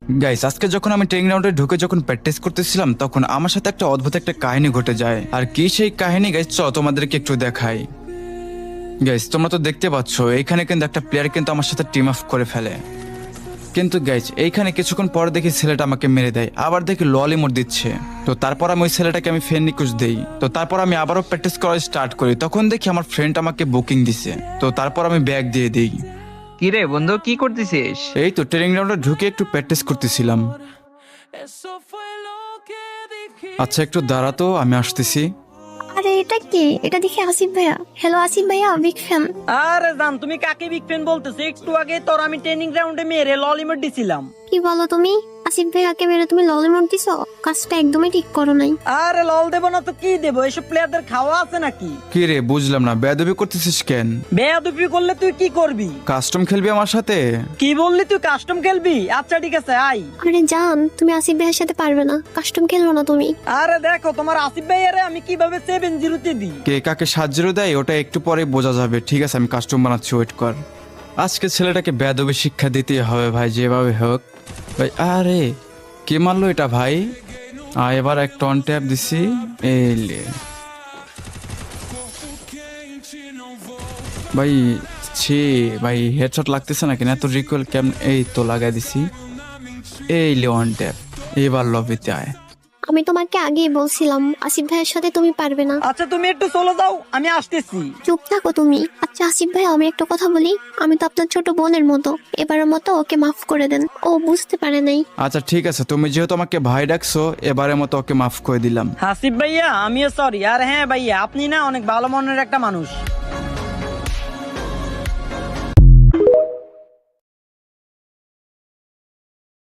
Guys, আজকে যখন আমি ট্রেনিং রাউন্ডে ঢুকে যখন প্র্যাকটিস করতেছিলাম তখন আমার সাথে একটা অদ্ভুত একটা কাহিনী ঘটে যায়। আর কি সেই কাহিনী গাইস, চলো তোমাদেরকে একটু দেখাই। গাইস, তোমরা তো দেখতে পাচ্ছ এইখানে কিন্তু একটা প্লেয়ার কিন্তু আমার সাথে টিম আপ করে ফেলে। কিন্তু গাইস, এইখানে কিছুক্ষণ পরে দেখি ছেলেটা আমাকে মেরে দেয়, আবার দেখি লল ইমোট দিচ্ছে। তো তারপর আমি ওই ছেলেটাকে আমি ফ্রেন্ড রিকোয়েস্ট দেই। তো তারপর আমি আবারও প্র্যাকটিস করা স্টার্ট করি, তখন দেখি আমার ফ্রেন্ড আমাকে বুকিং দিছে। তো তারপর আমি ব্যাগ দিয়ে দিই। কি রে বন্ধু, কি করতেছিস? এই তো ট্রেনিং রাউন্ডে ঢুকে একটু প্র্যাকটিস করতেছিলাম। আচ্ছা একটু দাঁড়াতো, আমি আসতেছি। আরে এটা কে? এটা দেখি আসিফ ভাইয়া। হ্যালো আসিফ ভাইয়া, বিগ ফ্যান। আরে জান, তুমি কাকে বিগ ফ্যান বলতেছো? একটু আগে তোর আমি ট্রেনিং গ্রাউন্ডে মেরে ললিমট দিছিলাম। কি বলো তুমি? আসিফ ভাইয়াকে মেরে তুমি ললিমট দিছো? কাজটা একদমই ঠিক করো নাই। আরে লল দেবো না তো কি দেবো? এসব প্লেয়ারদের খাওয়া আছে নাকি? কি রে, বুঝলাম না, বেয়াদবি করতেছিস কেন? বেয়াদবি করলে তুই কি করবি? কাস্টম খেলবি আমার সাথে? কি বললি, তুই কাস্টম খেলবি? আচ্ছা ঠিক আছে, আই। আরে জান, তুমি আসিফ ভাইয়ার সাথে পারবে না, কাস্টম খেলবো না তুমি। আরে দেখো তোমার আসিফ ভাইয়ারে আমি কিভাবে 7-0 দিই। কে কাকে সাহায্য দেয় ওটা একটু পরে বোঝা যাবে। ঠিক আছে, আমি কাস্টম বানাচ্ছি, ওয়েট কর। আজকে ছেলেটাকে বেয়াদবি শিক্ষা দিতেই হবে ভাই, যেভাবে হোক। ভাই আরে কে মারলো এটা ভাই? এবার একটা অন ট্যাপ দিছি। এলে ভাই, ছি ভাই, হেডশট লাগতেছে না কেন? এত রিকোয়েল কেমন? এই তো লাগাই দিছি। এই লে অন ট্যাপ, এবার লবিতে আয়। আমি তোমাকে আগেই বলছিলাম আসিফ ভাইয়ের সাথে তুমি পারবে না। আচ্ছা তুমি একটু চলে যাও, আমি আসতেছি। চুপ থাকো তুমি। আচ্ছা আসিফ ভাই, আমি একটা কথা বলি, আমি তো আপনার ছোট বোনের মতো, এবারের মতো ওকে মাফ করে দেন, ও বুঝতে পারে নাই। আচ্ছা ঠিক আছে, তুমি যেহেতু আমাকে ভাই ডাকছো, এবারের মতো ওকে মাফ করে দিলাম। হাসিফ ভাইয়া আমিও সরি। আর হ্যাঁ ভাইয়া, আপনি না অনেক ভালো মনের একটা মানুষ।